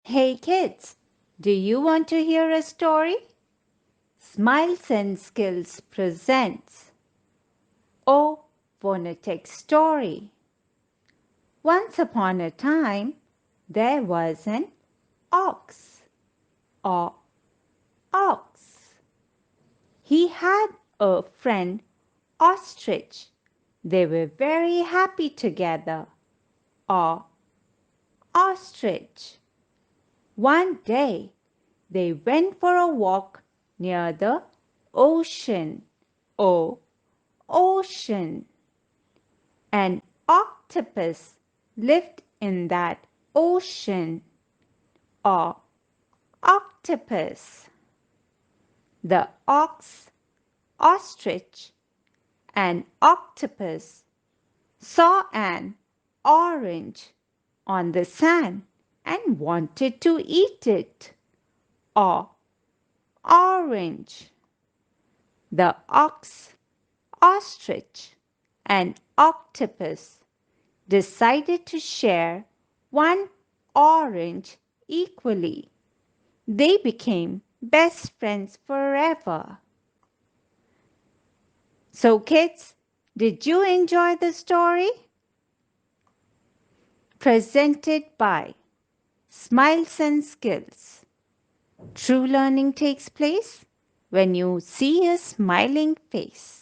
Hey kids, do you want to hear a story? Smiles and Skills presents O Phonetics Story. Once upon a time, there was an ox. O ox. He had a friend, ostrich. They were very happy together. O ostrich. One day, they went for a walk near the ocean. O ocean. An octopus lived in that ocean. O octopus. The ox, ostrich, and octopus saw an orange on the sand and wanted to eat it. O orange. The ox, ostrich, and octopus decided to share one orange equally. They became best friends forever. So kids, did you enjoy the story? Presented by Smiles and Skills. True learning takes place when you see a smiling face.